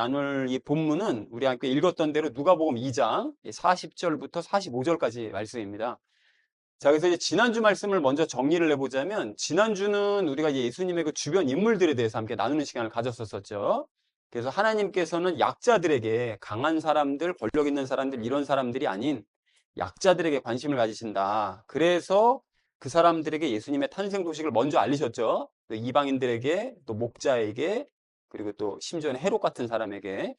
나눌 이 본문은 우리 함께 읽었던 대로 누가복음 2장 40절부터 45절까지 말씀입니다. 자, 그래서 이제 지난주 말씀을 먼저 정리를 해보자면, 지난주는 우리가 예수님의 그 주변 인물들에 대해서 함께 나누는 시간을 가졌었죠. 그래서 하나님께서는 약자들에게, 강한 사람들, 권력 있는 사람들, 이런 사람들이 아닌 약자들에게 관심을 가지신다. 그래서 그 사람들에게 예수님의 탄생 소식을 먼저 알리셨죠. 또 이방인들에게, 또 목자에게, 그리고 또 심지어는 헤롯 같은 사람에게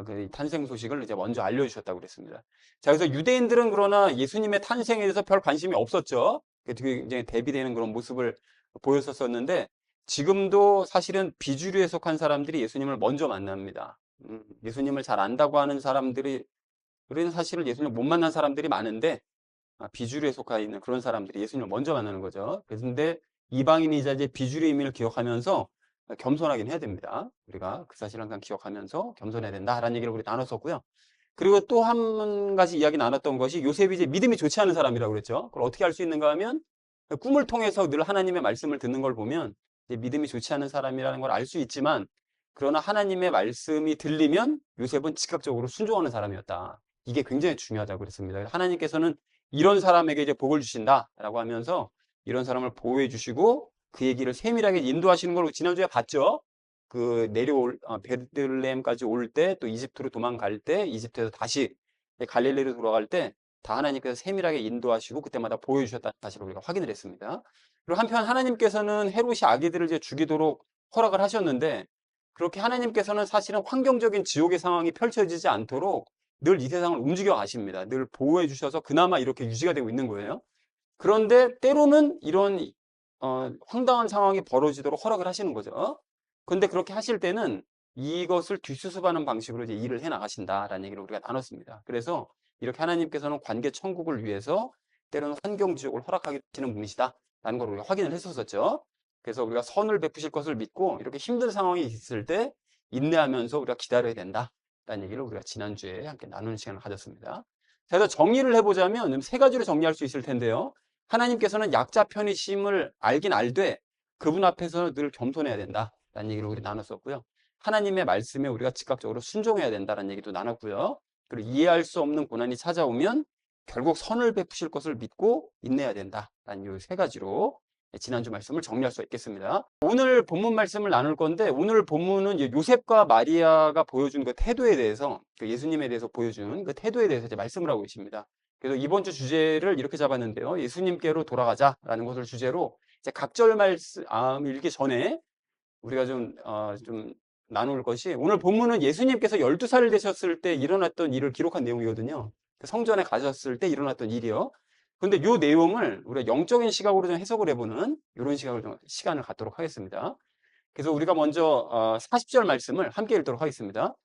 그 탄생 소식을 이제 먼저 알려주셨다고 그랬습니다. 자, 그래서 유대인들은 그러나 예수님의 탄생에 대해서 별 관심이 없었죠. 되게 굉장히 대비되는 그런 모습을 보였었는데, 지금도 사실은 비주류에 속한 사람들이 예수님을 먼저 만납니다. 예수님을 잘 안다고 하는 사람들이, 우리는 사실 예수님을 못 만난 사람들이 많은데, 비주류에 속해 있는 그런 사람들이 예수님을 먼저 만나는 거죠. 그런데 이방인이자 이제 비주류의 의미를 기억하면서 겸손하긴 해야 됩니다. 우리가 그 사실을 항상 기억하면서 겸손해야 된다라는 얘기를 우리 나눴었고요. 그리고 또 한 가지 이야기 나눴던 것이, 요셉이 이제 믿음이 좋지 않은 사람이라고 그랬죠. 그걸 어떻게 알 수 있는가 하면, 꿈을 통해서 늘 하나님의 말씀을 듣는 걸 보면 이제 믿음이 좋지 않은 사람이라는 걸 알 수 있지만, 그러나 하나님의 말씀이 들리면 요셉은 즉각적으로 순종하는 사람이었다. 이게 굉장히 중요하다고 그랬습니다. 하나님께서는 이런 사람에게 이제 복을 주신다라고 하면서 이런 사람을 보호해 주시고 그 얘기를 세밀하게 인도하시는 걸 지난주에 봤죠. 그 베들레헴까지 올 때, 또 이집트로 도망갈 때, 이집트에서 다시 갈릴리로 돌아갈 때 다 하나님께서 세밀하게 인도하시고 그때마다 보여주셨다는 사실을 우리가 확인을 했습니다. 그리고 한편 하나님께서는 헤롯이 아기들을 이제 죽이도록 허락을 하셨는데, 그렇게 하나님께서는 사실은 환경적인 지옥의 상황이 펼쳐지지 않도록 늘 이 세상을 움직여 가십니다. 늘 보호해 주셔서 그나마 이렇게 유지가 되고 있는 거예요. 그런데 때로는 이런 황당한 상황이 벌어지도록 허락을 하시는 거죠. 그런데 그렇게 하실 때는 이것을 뒷수습하는 방식으로 이제 일을 해 나가신다라는 얘기를 우리가 나눴습니다. 그래서 이렇게 하나님께서는 관계 천국을 위해서 때로는 환경 지옥을 허락하시는 분이시다라는 걸 우리가 확인을 했었죠. 그래서 우리가 선을 베푸실 것을 믿고 이렇게 힘든 상황이 있을 때 인내하면서 우리가 기다려야 된다라는 얘기를 우리가 지난주에 함께 나누는 시간을 가졌습니다. 자, 그래서 정리를 해보자면 세 가지로 정리할 수 있을 텐데요. 하나님께서는 약자 편이심을 알긴 알되 그분 앞에서 늘 겸손해야 된다라는 얘기를 우리 나눴었고요. 하나님의 말씀에 우리가 즉각적으로 순종해야 된다는 얘기도 나눴고요. 그리고 이해할 수 없는 고난이 찾아오면 결국 선을 베푸실 것을 믿고 인내해야 된다라는 이 세 가지로 지난주 말씀을 정리할 수 있겠습니다. 오늘 본문 말씀을 나눌 건데, 오늘 본문은 요셉과 마리아가 보여준 그 태도에 대해서, 그 예수님에 대해서 보여준 그 태도에 대해서 이제 말씀을 하고 계십니다. 그래서 이번 주 주제를 이렇게 잡았는데요. 예수님께로 돌아가자라는 것을 주제로 이제 각절 말씀 읽기 전에 우리가 좀 나눌 것이, 오늘 본문은 예수님께서 12살 되셨을 때 일어났던 일을 기록한 내용이거든요. 성전에 가셨을 때 일어났던 일이요. 근데 이 내용을 우리가 영적인 시각으로 좀 해석을 해보는 이런 시간을 갖도록 하겠습니다. 그래서 우리가 먼저 40절 말씀을 함께 읽도록 하겠습니다.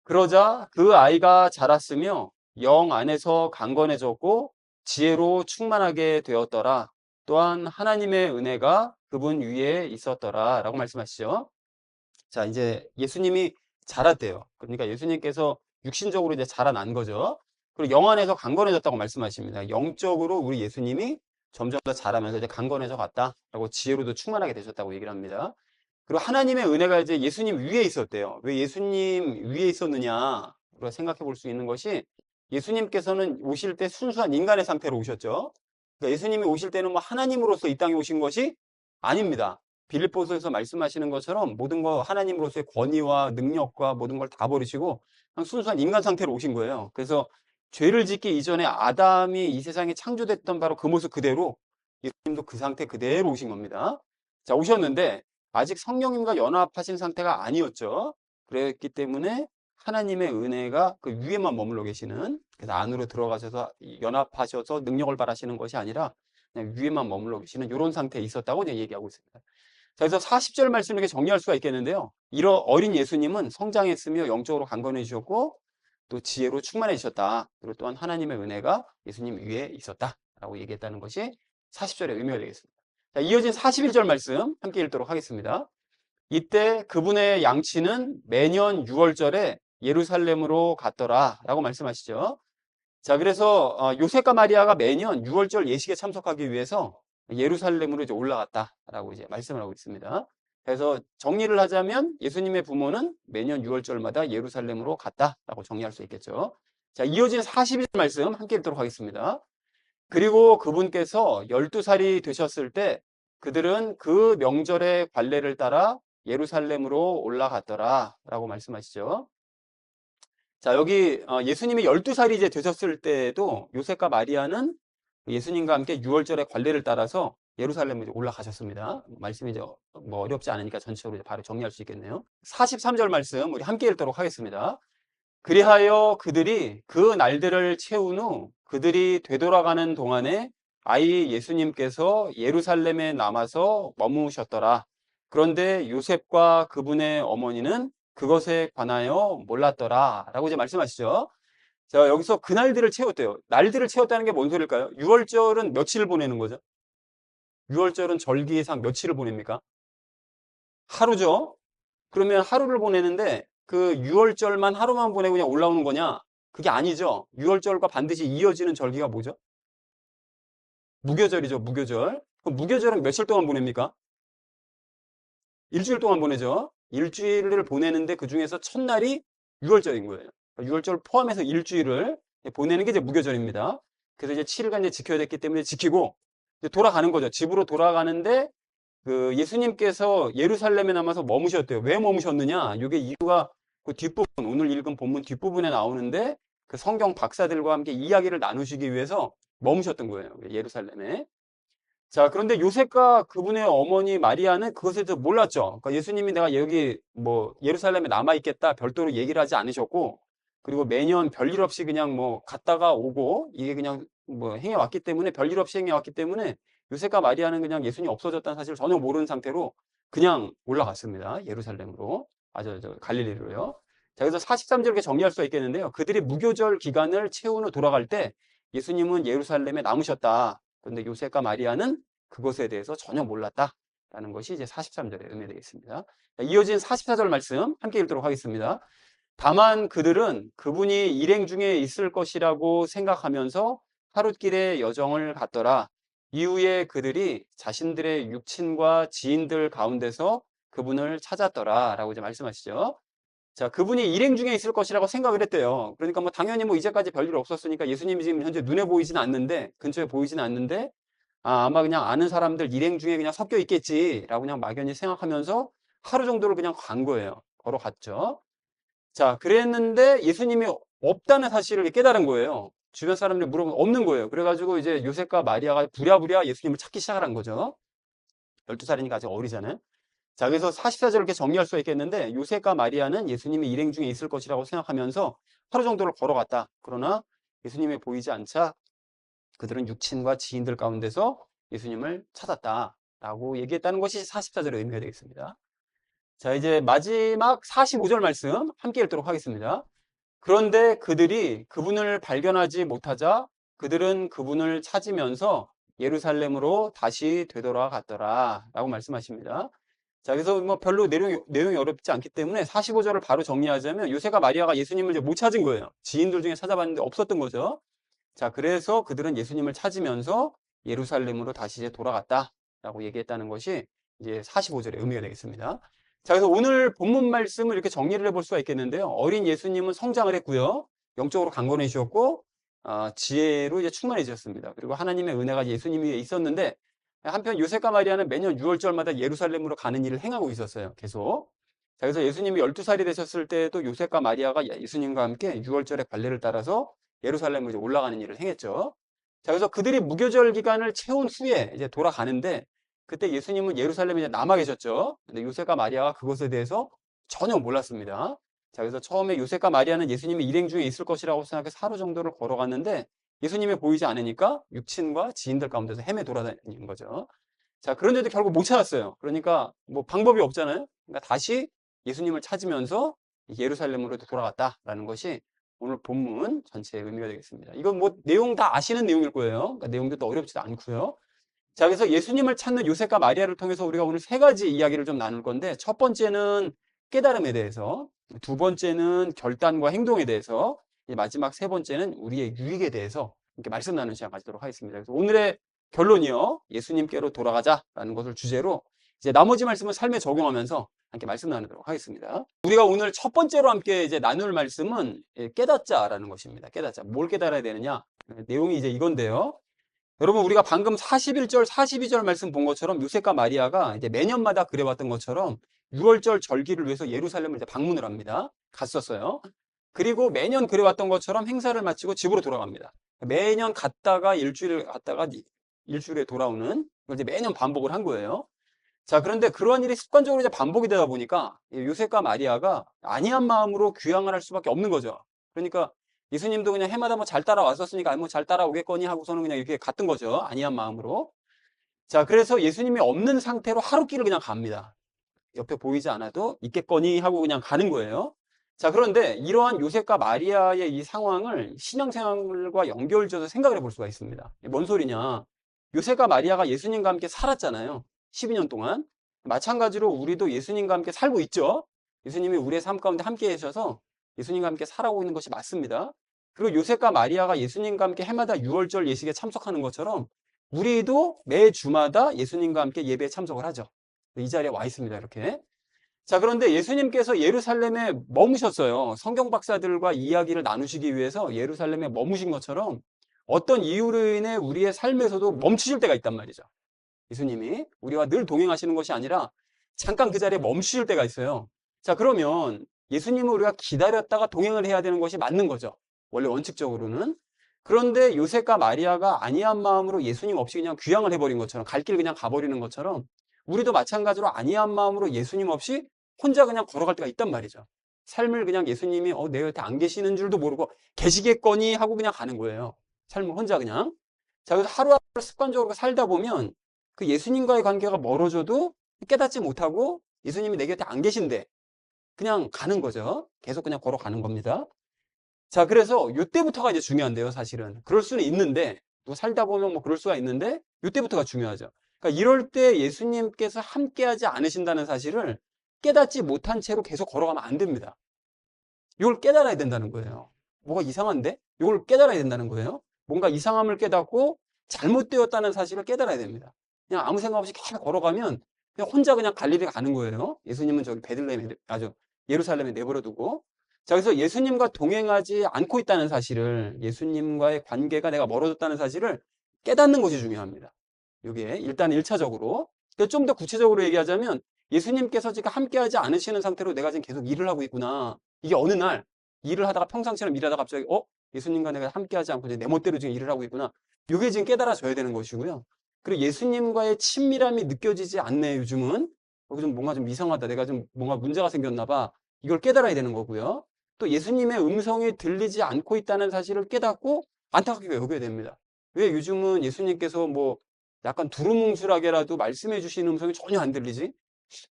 그러자 그 아이가 자랐으며 영 안에서 강건해졌고 지혜로 충만하게 되었더라. 또한 하나님의 은혜가 그분 위에 있었더라. 라고 말씀하시죠. 자, 이제 예수님이 자랐대요. 그러니까 예수님께서 육신적으로 이제 자라난 거죠. 그리고 영 안에서 강건해졌다고 말씀하십니다. 영적으로 우리 예수님이 점점 더 자라면서 이제 강건해져 갔다라고, 지혜로도 충만하게 되셨다고 얘기를 합니다. 그리고 하나님의 은혜가 이제 예수님 위에 있었대요. 왜 예수님 위에 있었느냐? 우리가 생각해 볼 수 있는 것이, 예수님께서는 오실 때 순수한 인간의 상태로 오셨죠. 그러니까 예수님이 오실 때는 뭐 하나님으로서 이 땅에 오신 것이 아닙니다. 빌립보서에서 말씀하시는 것처럼 모든 거 하나님으로서의 권위와 능력과 모든 걸 다 버리시고 그냥 순수한 인간 상태로 오신 거예요. 그래서 죄를 짓기 이전에 아담이 이 세상에 창조됐던 바로 그 모습 그대로 예수님도 그 상태 그대로 오신 겁니다. 자, 오셨는데 아직 성령님과 연합하신 상태가 아니었죠. 그랬기 때문에 하나님의 은혜가 그 위에만 머물러 계시는, 그래서 안으로 들어가셔서 연합하셔서 능력을 발하시는 것이 아니라 그냥 위에만 머물러 계시는 이런 상태에 있었다고 이제 얘기하고 있습니다. 자, 그래서 40절 말씀을 이렇게 정리할 수가 있겠는데요. 이런 어린 예수님은 성장했으며 영적으로 강건해지셨고 또 지혜로 충만해지셨다. 그리고 또한 하나님의 은혜가 예수님 위에 있었다라고 얘기했다는 것이 40절의 의미가 되겠습니다. 자, 이어진 41절 말씀 함께 읽도록 하겠습니다. 이때 그분의 양치는 매년 6월절에 예루살렘으로 갔더라 라고 말씀하시죠. 자, 그래서 요셉과 마리아가 매년 6월절 예식에 참석하기 위해서 예루살렘으로 이제 올라갔다라고 이제 말씀을 하고 있습니다. 그래서 정리를 하자면 예수님의 부모는 매년 6월절마다 예루살렘으로 갔다라고 정리할 수 있겠죠. 자, 이어진 42절 말씀 함께 읽도록 하겠습니다. 그리고 그분께서 12살이 되셨을 때 그들은 그 명절의 관례를 따라 예루살렘으로 올라갔더라 라고 말씀하시죠. 자, 여기 예수님이 12살이 이제 되셨을 때도 요셉과 마리아는 예수님과 함께 6월절의 관례를 따라서 예루살렘에 올라가셨습니다. 말씀이 이제 뭐 어렵지 않으니까 전체적으로 이제 바로 정리할 수 있겠네요. 43절 말씀 우리 함께 읽도록 하겠습니다. 그리하여 그들이 그 날들을 채운 후 그들이 되돌아가는 동안에 아이 예수님께서 예루살렘에 남아서 머무셨더라. 그런데 요셉과 그분의 어머니는 그것에 관하여 몰랐더라. 라고 이제 말씀하시죠. 자, 여기서 그 날들을 채웠대요. 날들을 채웠다는 게 뭔 소리일까요? 6월절은 며칠을 보내는 거죠? 6월절은 절기상 며칠을 보냅니까? 하루죠? 그러면 하루를 보내는데 그 6월절만 하루만 보내고 그냥 올라오는 거냐? 그게 아니죠. 6월절과 반드시 이어지는 절기가 뭐죠? 무교절이죠, 무교절. 그럼 무교절은 며칠 동안 보냅니까? 일주일 동안 보내죠. 일주일을 보내는데 그 중에서 첫날이 6월절인 거예요. 6월절 포함해서 일주일을 보내는 게 이제 무교절입니다. 그래서 이제 7일간 이제 지켜야 됐기 때문에 지키고 이제 돌아가는 거죠. 집으로 돌아가는데 그 예수님께서 예루살렘에 남아서 머무셨대요. 왜 머무셨느냐? 이게 이유가 그 뒷부분, 오늘 읽은 본문 뒷부분에 나오는데 그 성경 박사들과 함께 이야기를 나누시기 위해서 머무셨던 거예요. 예루살렘에. 자, 그런데 요셉과 그분의 어머니 마리아는 그것에 대해서 몰랐죠. 그러니까 예수님이 내가 여기 뭐 예루살렘에 남아있겠다 별도로 얘기를 하지 않으셨고, 그리고 매년 별일 없이 그냥 뭐 갔다가 오고, 이게 그냥 뭐 행해왔기 때문에, 별일 없이 행해왔기 때문에 요셉과 마리아는 그냥 예수님이 없어졌다는 사실을 전혀 모르는 상태로 그냥 올라갔습니다. 예루살렘으로. 갈릴리로요. 자, 그래서 43절 이렇게 정리할 수가 있겠는데요. 그들이 무교절 기간을 채운 후 돌아갈 때 예수님은 예루살렘에 남으셨다. 그런데 요셉과 마리아는 그것에 대해서 전혀 몰랐다라는 것이 이제 43절에 의미되겠습니다. 이어진 44절 말씀 함께 읽도록 하겠습니다. 다만 그들은 그분이 일행 중에 있을 것이라고 생각하면서 하룻길의 여정을 갔더라. 이후에 그들이 자신들의 육친과 지인들 가운데서 그분을 찾았더라 라고 이제 말씀하시죠. 자, 그분이 일행 중에 있을 것이라고 생각을 했대요. 그러니까 뭐 당연히 뭐 이제까지 별일 없었으니까 예수님이 지금 현재 눈에 보이지는 않는데, 근처에 보이지는 않는데, 아마 그냥 아는 사람들 일행 중에 그냥 섞여 있겠지라고 그냥 막연히 생각하면서 하루 정도를 그냥 간 거예요. 걸어갔죠. 자, 그랬는데 예수님이 없다는 사실을 깨달은 거예요. 주변 사람들이 물어보면 없는 거예요. 그래가지고 이제 요셉과 마리아가 부랴부랴 예수님을 찾기 시작한 거죠. 12살이니까 아직 어리잖아요. 자, 그래서 44절을 이렇게 정리할 수 있겠는데 요셉과 마리아는 예수님이 일행 중에 있을 것이라고 생각하면서 하루 정도를 걸어갔다. 그러나 예수님이 보이지 않자 그들은 육친과 지인들 가운데서 예수님을 찾았다라고 얘기했다는 것이 44절의 의미가 되겠습니다. 자, 이제 마지막 45절 말씀 함께 읽도록 하겠습니다. 그런데 그들이 그분을 발견하지 못하자 그들은 그분을 찾으면서 예루살렘으로 다시 되돌아갔더라 라고 말씀하십니다. 자, 그래서 뭐 별로 내용이 어렵지 않기 때문에 45절을 바로 정리하자면 요셉과 마리아가 예수님을 이제 못 찾은 거예요. 지인들 중에 찾아봤는데 없었던 거죠. 자, 그래서 그들은 예수님을 찾으면서 예루살렘으로 다시 이제 돌아갔다라고 얘기했다는 것이 이제 45절의 의미가 되겠습니다. 자, 그래서 오늘 본문 말씀을 이렇게 정리를 해볼 수가 있겠는데요. 어린 예수님은 성장을 했고요. 영적으로 강건해지셨고, 지혜로 이제 충만해지셨습니다. 그리고 하나님의 은혜가 예수님 위에 있었는데, 한편 요셉과 마리아는 매년 6월절마다 예루살렘으로 가는 일을 행하고 있었어요. 계속. 자, 그래서 예수님이 12살이 되셨을 때도 요셉과 마리아가 예수님과 함께 6월절의 관례를 따라서 예루살렘으로 이제 올라가는 일을 행했죠. 자, 그래서 그들이 무교절 기간을 채운 후에 이제 돌아가는데 그때 예수님은 예루살렘에 이제 남아 계셨죠. 근데 요셉과 마리아가 그것에 대해서 전혀 몰랐습니다. 자, 그래서 처음에 요셉과 마리아는 예수님이 일행 중에 있을 것이라고 생각해서 하루 정도를 걸어갔는데 예수님이 보이지 않으니까 육친과 지인들 가운데서 헤매 돌아다니는 거죠. 자, 그런데도 결국 못 찾았어요. 그러니까 뭐 방법이 없잖아요. 그러니까 다시 예수님을 찾으면서 예루살렘으로 돌아갔다라는 것이 오늘 본문 전체의 의미가 되겠습니다. 이건 뭐 내용 다 아시는 내용일 거예요. 그러니까 내용도 또 어렵지도 않고요. 자, 그래서 예수님을 찾는 요셉과 마리아를 통해서 우리가 오늘 세 가지 이야기를 좀 나눌 건데 첫 번째는 깨달음에 대해서, 두 번째는 결단과 행동에 대해서, 마지막 세 번째는 우리의 유익에 대해서 이렇게 말씀 나누는 시간 가지도록 하겠습니다. 그래서 오늘의 결론이요. 예수님께로 돌아가자라는 것을 주제로 이제 나머지 말씀은 삶에 적용하면서 함께 말씀 나누도록 하겠습니다. 우리가 오늘 첫 번째로 함께 이제 나눌 말씀은 깨닫자라는 것입니다. 깨닫자. 뭘 깨달아야 되느냐? 내용이 이제 이건데요. 여러분, 우리가 방금 41절, 42절 말씀 본 것처럼 요셉과 마리아가 이제 매년마다 그래왔던 것처럼 6월절 절기를 위해서 예루살렘을 이제 방문을 합니다. 갔었어요. 그리고 매년 그래왔던 것처럼 행사를 마치고 집으로 돌아갑니다. 매년 갔다가 일주일 갔다가 일주일에 돌아오는 걸 이제 매년 반복을 한 거예요. 자, 그런데 그러한 일이 습관적으로 이제 반복이 되다 보니까 요셉과 마리아가 안이한 마음으로 귀향을 할 수밖에 없는 거죠. 그러니까 예수님도 그냥 해마다 뭐 잘 따라왔었으니까 뭐 잘 따라오겠거니 하고서는 그냥 이렇게 갔던 거죠. 안이한 마음으로. 자, 그래서 예수님이 없는 상태로 하루길을 그냥 갑니다. 옆에 보이지 않아도 있겠거니 하고 그냥 가는 거예요. 자, 그런데 이러한 요셉과 마리아의 이 상황을 신앙생활과 연결지어서 생각을 해볼 수가 있습니다. 뭔 소리냐? 요셉과 마리아가 예수님과 함께 살았잖아요. 12년 동안. 마찬가지로 우리도 예수님과 함께 살고 있죠. 예수님이 우리의 삶 가운데 함께 계셔서 예수님과 함께 살아오고 있는 것이 맞습니다. 그리고 요셉과 마리아가 예수님과 함께 해마다 6월절 예식에 참석하는 것처럼 우리도 매 주마다 예수님과 함께 예배에 참석을 하죠. 이 자리에 와 있습니다. 이렇게. 자, 그런데 예수님께서 예루살렘에 머무셨어요. 성경 박사들과 이야기를 나누시기 위해서 예루살렘에 머무신 것처럼 어떤 이유로 인해 우리의 삶에서도 멈추실 때가 있단 말이죠. 예수님이 우리와 늘 동행하시는 것이 아니라 잠깐 그 자리에 멈추실 때가 있어요. 자, 그러면 예수님을 우리가 기다렸다가 동행을 해야 되는 것이 맞는 거죠. 원래 원칙적으로는. 그런데 요셉과 마리아가 안이한 마음으로 예수님 없이 그냥 귀향을 해버린 것처럼, 갈 길 그냥 가버리는 것처럼 우리도 마찬가지로 안이한 마음으로 예수님 없이 혼자 그냥 걸어갈 때가 있단 말이죠. 삶을 그냥 예수님이 내 곁에 안 계시는 줄도 모르고 계시겠거니 하고 그냥 가는 거예요. 삶을 혼자 그냥. 자, 그래서 하루하루 습관적으로 살다 보면 그 예수님과의 관계가 멀어져도 깨닫지 못하고 예수님이 내 곁에 안 계신데 그냥 가는 거죠. 계속 그냥 걸어가는 겁니다. 자, 그래서 이때부터가 이제 중요한데요, 사실은. 그럴 수는 있는데, 또 살다 보면 뭐 그럴 수가 있는데, 이때부터가 중요하죠. 그러니까 이럴 때 예수님께서 함께하지 않으신다는 사실을 깨닫지 못한 채로 계속 걸어가면 안 됩니다. 이걸 깨달아야 된다는 거예요. 뭐가 이상한데? 이걸 깨달아야 된다는 거예요. 뭔가 이상함을 깨닫고 잘못되었다는 사실을 깨달아야 됩니다. 그냥 아무 생각 없이 계속 걸어가면 그냥 혼자 그냥 갈릴리 가는 거예요. 예수님은 저기 베들레헴에, 예루살렘에 내버려두고. 자, 그래서 예수님과 동행하지 않고 있다는 사실을, 예수님과의 관계가 내가 멀어졌다는 사실을 깨닫는 것이 중요합니다. 이게 일단 1차적으로. 좀 더 구체적으로 얘기하자면 예수님께서 지금 함께하지 않으시는 상태로 내가 지금 계속 일을 하고 있구나. 이게 어느 날 일을 하다가 평상시처럼 일하다가 갑자기 예수님과 내가 함께하지 않고 내 멋대로 지금 일을 하고 있구나. 이게 지금 깨달아져야 되는 것이고요. 그리고 예수님과의 친밀함이 느껴지지 않네, 요즘은. 좀 뭔가 좀 이상하다. 내가 좀 뭔가 문제가 생겼나 봐. 이걸 깨달아야 되는 거고요. 또 예수님의 음성이 들리지 않고 있다는 사실을 깨닫고 안타깝게 여겨야 됩니다. 왜 요즘은 예수님께서 뭐 약간 두루뭉술하게라도 말씀해 주시는 음성이 전혀 안 들리지?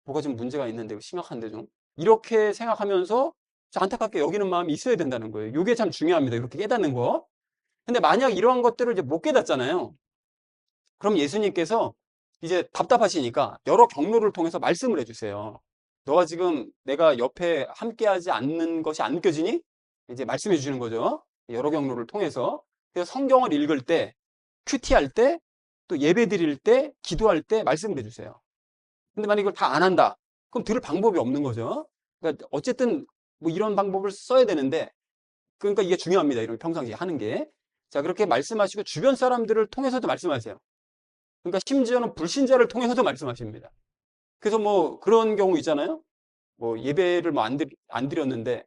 뭐가 좀 문제가 있는데, 심각한데 좀. 이렇게 생각하면서 안타깝게 여기는 마음이 있어야 된다는 거예요. 이게 참 중요합니다. 이렇게 깨닫는 거. 근데 만약 이러한 것들을 이제 못 깨닫잖아요. 그럼 예수님께서 이제 답답하시니까 여러 경로를 통해서 말씀을 해주세요. 너가 지금 내가 옆에 함께하지 않는 것이 안 느껴지니? 이제 말씀해 주시는 거죠. 여러 경로를 통해서. 그래서 성경을 읽을 때, 큐티할 때, 또 예배 드릴 때, 기도할 때 말씀을 해주세요. 근데 만약 이걸 다 안 한다. 그럼 들을 방법이 없는 거죠. 그러니까 어쨌든 뭐 이런 방법을 써야 되는데, 그러니까 이게 중요합니다. 이런 평상시에 하는 게. 자, 그렇게 말씀하시고 주변 사람들을 통해서도 말씀하세요. 그러니까 심지어는 불신자를 통해서도 말씀하십니다. 그래서 뭐 그런 경우 있잖아요. 뭐 예배를 뭐 안 드렸는데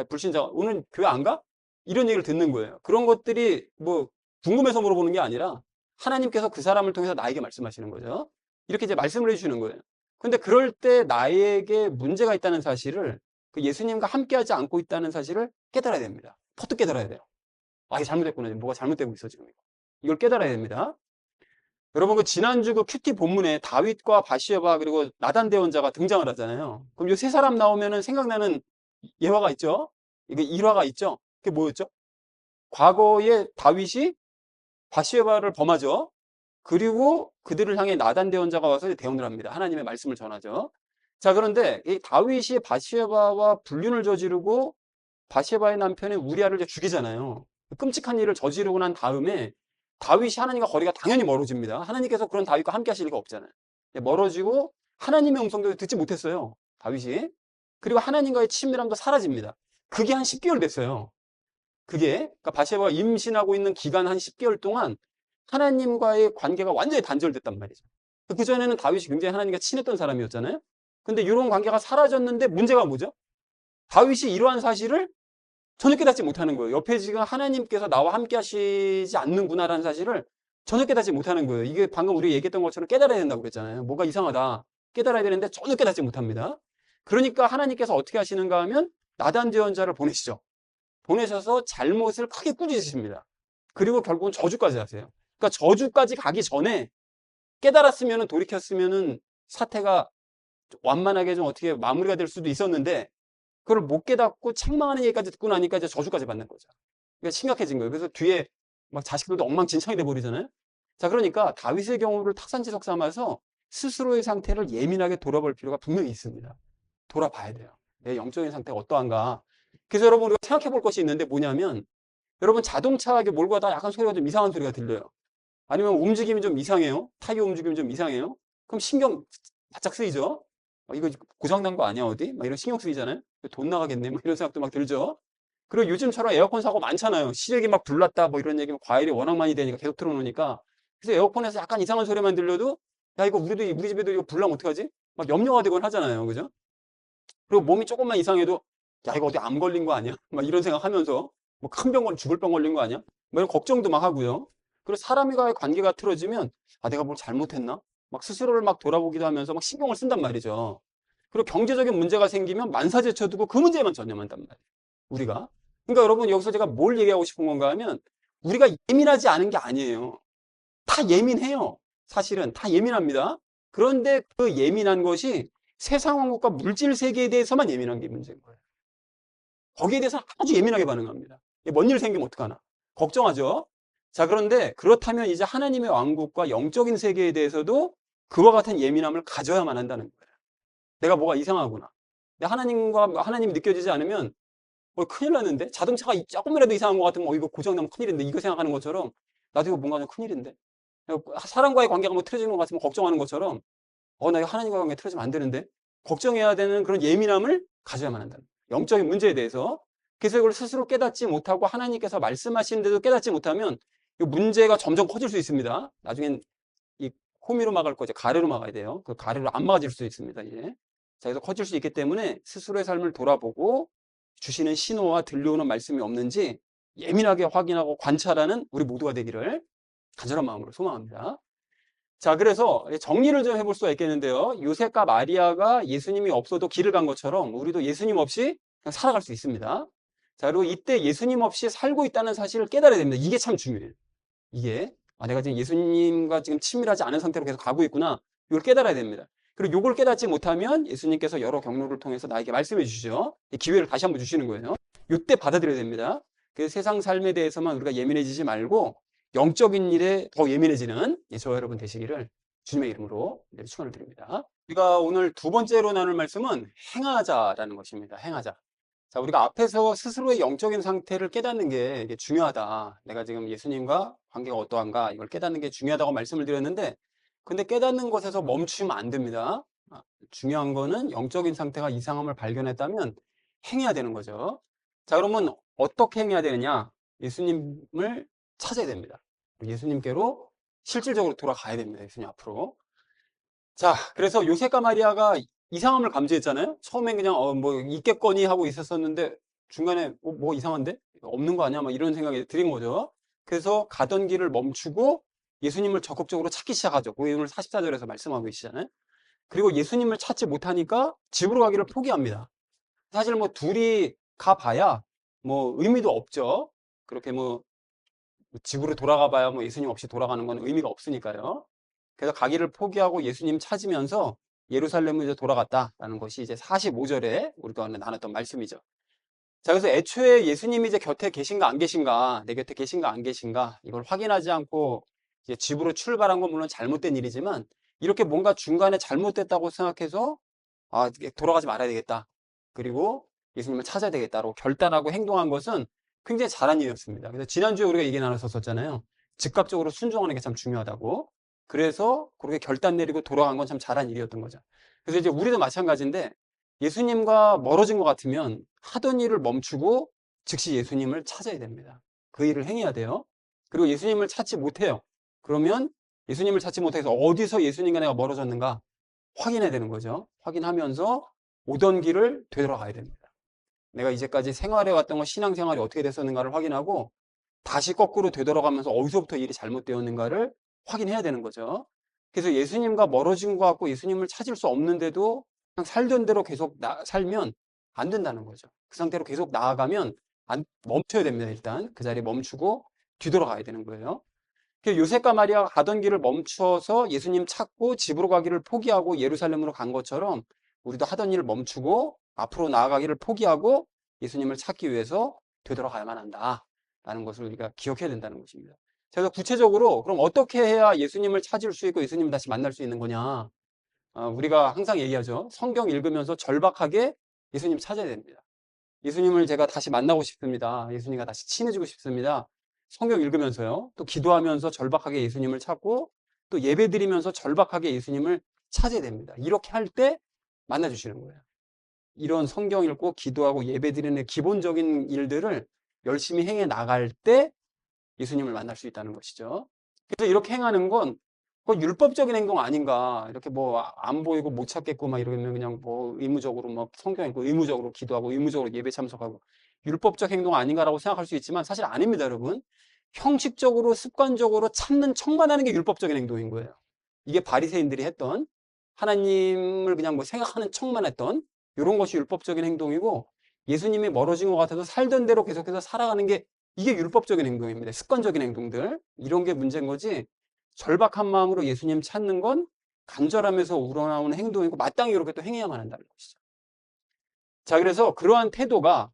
불신자가 오늘 교회 안 가? 이런 얘기를 듣는 거예요. 그런 것들이 뭐 궁금해서 물어보는 게 아니라 하나님께서 그 사람을 통해서 나에게 말씀하시는 거죠. 이렇게 이제 말씀을 해주시는 거예요. 근데 그럴 때 나에게 문제가 있다는 사실을, 그 예수님과 함께하지 않고 있다는 사실을 깨달아야 됩니다. 퍼뜩 깨달아야 돼요. 이게 잘못됐구나. 뭐가 잘못되고 있어 지금. 이걸 깨달아야 됩니다. 여러분, 그 지난주 그 큐티 본문에 다윗과 바시에바 그리고 나단 대원자가 등장을 하잖아요. 그럼 이 세 사람 나오면은 생각나는 예화가 있죠. 이게 일화가 있죠. 그게 뭐였죠? 과거에 다윗이 바시에바를 범하죠. 그리고 그들을 향해 나단 대원자가 와서 대언을 합니다. 하나님의 말씀을 전하죠. 자, 그런데 이 다윗이 바시에바와 불륜을 저지르고 바시에바의 남편인 우리아를 이제 죽이잖아요. 끔찍한 일을 저지르고 난 다음에 다윗이 하나님과 거리가 당연히 멀어집니다. 하나님께서 그런 다윗과 함께 하실 리가 없잖아요. 멀어지고 하나님의 음성도 듣지 못했어요. 다윗이. 그리고 하나님과의 친밀함도 사라집니다. 그게 한 10개월 됐어요. 그러니까 바세바가 임신하고 있는 기간 한 10개월 동안 하나님과의 관계가 완전히 단절됐단 말이죠. 그전에는 다윗이 굉장히 하나님과 친했던 사람이었잖아요. 근데 이런 관계가 사라졌는데 문제가 뭐죠? 다윗이 이러한 사실을 전혀 깨닫지 못하는 거예요. 옆에 지금 하나님께서 나와 함께 하시지 않는구나라는 사실을 전혀 깨닫지 못하는 거예요. 이게 방금 우리 얘기했던 것처럼 깨달아야 된다고 그랬잖아요. 뭐가 이상하다. 깨달아야 되는데 전혀 깨닫지 못합니다. 그러니까 하나님께서 어떻게 하시는가 하면 나단 예언자를 보내시죠. 보내셔서 잘못을 크게 꾸짖으십니다. 그리고 결국은 저주까지 하세요. 그러니까 저주까지 가기 전에 깨달았으면 돌이켰으면 사태가 완만하게 좀 어떻게 마무리가 될 수도 있었는데 그걸 못 깨닫고 책망하는 얘기까지 듣고 나니까 이제 저주까지 받는 거죠. 그러니까 심각해진 거예요. 그래서 뒤에 막 자식들도 엉망진창이 돼 버리잖아요. 자, 그러니까 다윗의 경우를 타산지석 삼아서 스스로의 상태를 예민하게 돌아볼 필요가 분명히 있습니다. 돌아봐야 돼요. 내 영적인 상태가 어떠한가. 그래서 여러분 우리가 생각해 볼 것이 있는데 뭐냐면 여러분 자동차에 몰고 가다 약간 소리가 좀 이상한 소리가 들려요. 아니면 움직임이 좀 이상해요. 타이어 움직임이 좀 이상해요. 그럼 신경 바짝 쓰이죠. 이거 고장난 거 아니야 어디? 막 이런 신경 쓰이잖아요. 돈 나가겠네. 뭐 이런 생각도 막 들죠. 그리고 요즘처럼 에어컨 사고 많잖아요. 시력이 막 불났다 뭐 이런 얘기면 과일이 워낙 많이 되니까 계속 틀어놓으니까. 그래서 에어컨에서 약간 이상한 소리만 들려도 야 이거 우리 집에도 이거 불나면 어떡하지? 막 염려가 되곤 하잖아요. 그죠? 그리고 몸이 조금만 이상해도 야 이거 어디 암 걸린 거 아니야? 막 이런 생각하면서 뭐 큰 병 걸린 죽을 병 걸린 거 아니야? 뭐 이런 걱정도 막 하고요. 그리고 사람과의 관계가 틀어지면 아 내가 뭘 잘못했나? 막 스스로를 막 돌아보기도 하면서 막 신경을 쓴단 말이죠. 그리고 경제적인 문제가 생기면 만사제쳐두고 그 문제에만 전념한단 말이에요. 우리가. 그러니까 여러분 여기서 제가 뭘 얘기하고 싶은 건가 하면 우리가 예민하지 않은 게 아니에요. 다 예민해요. 사실은 다 예민합니다. 그런데 그 예민한 것이 세상 왕국과 물질 세계에 대해서만 예민한 게 문제인 거예요. 거기에 대해서 아주 예민하게 반응합니다. 뭔 일 생기면 어떡하나. 걱정하죠. 자, 그런데 그렇다면 이제 하나님의 왕국과 영적인 세계에 대해서도 그와 같은 예민함을 가져야만 한다는 거예요. 내가 뭐가 이상하구나. 하나님이 느껴지지 않으면 큰일 났는데? 자동차가 조금이라도 이상한 것 같으면 이거 고장나면 큰일인데 이거 생각하는 것처럼 나도 이거 뭔가 좀 큰일인데 사람과의 관계가 뭐 틀어지는 것 같으면 걱정하는 것처럼 나 이거 하나님과의 관계 틀어지면 안 되는데 걱정해야 되는 그런 예민함을 가져야만 한다. 영적인 문제에 대해서. 그래서 이걸 스스로 깨닫지 못하고 하나님께서 말씀하시는데도 깨닫지 못하면 이 문제가 점점 커질 수 있습니다. 나중엔 이 호미로 막을 거죠. 가래로 막아야 돼요. 그 가래로 안 막아질 수 있습니다. 이제. 자, 그래서 커질 수 있기 때문에 스스로의 삶을 돌아보고 주시는 신호와 들려오는 말씀이 없는지 예민하게 확인하고 관찰하는 우리 모두가 되기를 간절한 마음으로 소망합니다. 자, 그래서 정리를 좀 해볼 수가 있겠는데요. 요셉과 마리아가 예수님이 없어도 길을 간 것처럼 우리도 예수님 없이 그냥 살아갈 수 있습니다. 자, 그리고 이때 예수님 없이 살고 있다는 사실을 깨달아야 됩니다. 이게 참 중요해요. 이게 내가 지금 예수님과 지금 친밀하지 않은 상태로 계속 가고 있구나. 이걸 깨달아야 됩니다. 그리고 이걸 깨닫지 못하면 예수님께서 여러 경로를 통해서 나에게 말씀해 주시죠. 기회를 다시 한번 주시는 거예요. 이때 받아들여야 됩니다. 그 세상 삶에 대해서만 우리가 예민해지지 말고 영적인 일에 더 예민해지는 저와 여러분 되시기를 주님의 이름으로 축원을 드립니다. 우리가 오늘 두 번째로 나눌 말씀은 행하자라는 것입니다. 행하자. 자, 우리가 앞에서 스스로의 영적인 상태를 깨닫는 게 이게 중요하다. 내가 지금 예수님과 관계가 어떠한가 이걸 깨닫는 게 중요하다고 말씀을 드렸는데 근데 깨닫는 것에서 멈추면 안 됩니다. 중요한 거는 영적인 상태가 이상함을 발견했다면 행해야 되는 거죠. 자, 그러면 어떻게 행해야 되느냐? 예수님을 찾아야 됩니다. 예수님께로 실질적으로 돌아가야 됩니다. 예수님 앞으로. 자, 그래서 요셉과 마리아가 이상함을 감지했잖아요. 처음엔 그냥 뭐 있겠거니 하고 있었었는데 중간에 뭐 이상한데? 없는 거 아니야? 막 이런 생각이 들은 거죠. 그래서 가던 길을 멈추고 예수님을 적극적으로 찾기 시작하죠. 그게 오늘 44절에서 말씀하고 계시잖아요. 그리고 예수님을 찾지 못하니까 집으로 가기를 포기합니다. 사실 뭐 둘이 가봐야 뭐 의미도 없죠. 그렇게 뭐 집으로 돌아가 봐야 뭐 예수님 없이 돌아가는 건 의미가 없으니까요. 그래서 가기를 포기하고 예수님 찾으면서 예루살렘으로 이제 돌아갔다라는 것이 이제 45절에 우리가 나눴던 말씀이죠. 자, 그래서 애초에 예수님이 이제 곁에 계신가 안 계신가, 내 곁에 계신가 안 계신가, 이걸 확인하지 않고 이제 집으로 출발한 건 물론 잘못된 일이지만 이렇게 뭔가 중간에 잘못됐다고 생각해서 돌아가지 말아야 되겠다. 그리고 예수님을 찾아야 되겠다고 결단하고 행동한 것은 굉장히 잘한 일이었습니다. 그래서 지난주에 우리가 얘기 나눴었잖아요. 즉각적으로 순종하는 게 참 중요하다고. 그래서 그렇게 결단 내리고 돌아간 건 참 잘한 일이었던 거죠. 그래서 이제 우리도 마찬가지인데 예수님과 멀어진 것 같으면 하던 일을 멈추고 즉시 예수님을 찾아야 됩니다. 그 일을 행해야 돼요. 그리고 예수님을 찾지 못해요. 그러면 예수님을 찾지 못해서 어디서 예수님과 내가 멀어졌는가 확인해야 되는 거죠. 확인하면서 오던 길을 되돌아가야 됩니다. 내가 이제까지 생활해왔던 것, 신앙생활이 어떻게 됐었는가를 확인하고 다시 거꾸로 되돌아가면서 어디서부터 일이 잘못되었는가를 확인해야 되는 거죠. 그래서 예수님과 멀어진 것 같고 예수님을 찾을 수 없는데도 그냥 살던 대로 계속 살면 안 된다는 거죠. 그 상태로 계속 나아가면 멈춰야 됩니다. 일단 그 자리에 멈추고 뒤돌아가야 되는 거예요. 그래서 요셉과 마리아가 가던 길을 멈춰서 예수님 찾고 집으로 가기를 포기하고 예루살렘으로 간 것처럼 우리도 하던 일을 멈추고 앞으로 나아가기를 포기하고 예수님을 찾기 위해서 되돌아가야만 한다라는 것을 우리가 기억해야 된다는 것입니다. 그래서 구체적으로 그럼 어떻게 해야 예수님을 찾을 수 있고 예수님을 다시 만날 수 있는 거냐? 우리가 항상 얘기하죠. 성경 읽으면서 절박하게 예수님 찾아야 됩니다. 예수님을 제가 다시 만나고 싶습니다. 예수님과 다시 친해지고 싶습니다. 성경 읽으면서요. 또 기도하면서 절박하게 예수님을 찾고 또 예배드리면서 절박하게 예수님을 찾아야 됩니다. 이렇게 할 때 만나주시는 거예요. 이런 성경 읽고 기도하고 예배드리는 기본적인 일들을 열심히 행해 나갈 때 예수님을 만날 수 있다는 것이죠. 그래서 이렇게 행하는 건 율법적인 행동 아닌가. 이렇게 뭐 안 보이고 못 찾겠고 막 이러면 그냥 뭐 의무적으로 막 성경 읽고 의무적으로 기도하고 의무적으로 예배 참석하고 율법적 행동 아닌가라고 생각할 수 있지만 사실 아닙니다, 여러분. 형식적으로 습관적으로 찾는 척만 하는 게 율법적인 행동인 거예요. 이게 바리새인들이 했던 하나님을 그냥 뭐 생각하는 척만 했던 이런 것이 율법적인 행동이고 예수님이 멀어진 것 같아도 살던 대로 계속해서 살아가는 게 이게 율법적인 행동입니다. 습관적인 행동들. 이런 게 문제인 거지. 절박한 마음으로 예수님 찾는 건 간절하면서 우러나오는 행동이고 마땅히 이렇게 또 행해야만 한다는 것이죠. 자, 그래서 그러한 태도가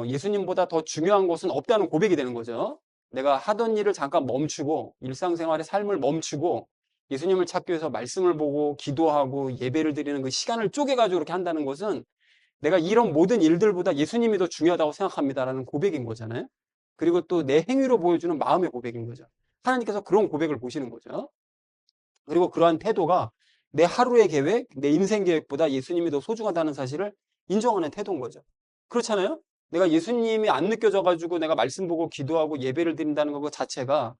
예수님보다 더 중요한 것은 없다는 고백이 되는 거죠. 내가 하던 일을 잠깐 멈추고 일상생활의 삶을 멈추고 예수님을 찾기 위해서 말씀을 보고 기도하고 예배를 드리는 그 시간을 쪼개가지고 이렇게 한다는 것은 내가 이런 모든 일들보다 예수님이 더 중요하다고 생각합니다라는 고백인 거잖아요. 그리고 또 내 행위로 보여주는 마음의 고백인 거죠. 하나님께서 그런 고백을 보시는 거죠. 그리고 그러한 태도가 내 하루의 계획, 내 인생 계획보다 예수님이 더 소중하다는 사실을 인정하는 태도인 거죠. 그렇잖아요? 내가 예수님이 안 느껴져가지고 내가 말씀 보고 기도하고 예배를 드린다는 것 자체가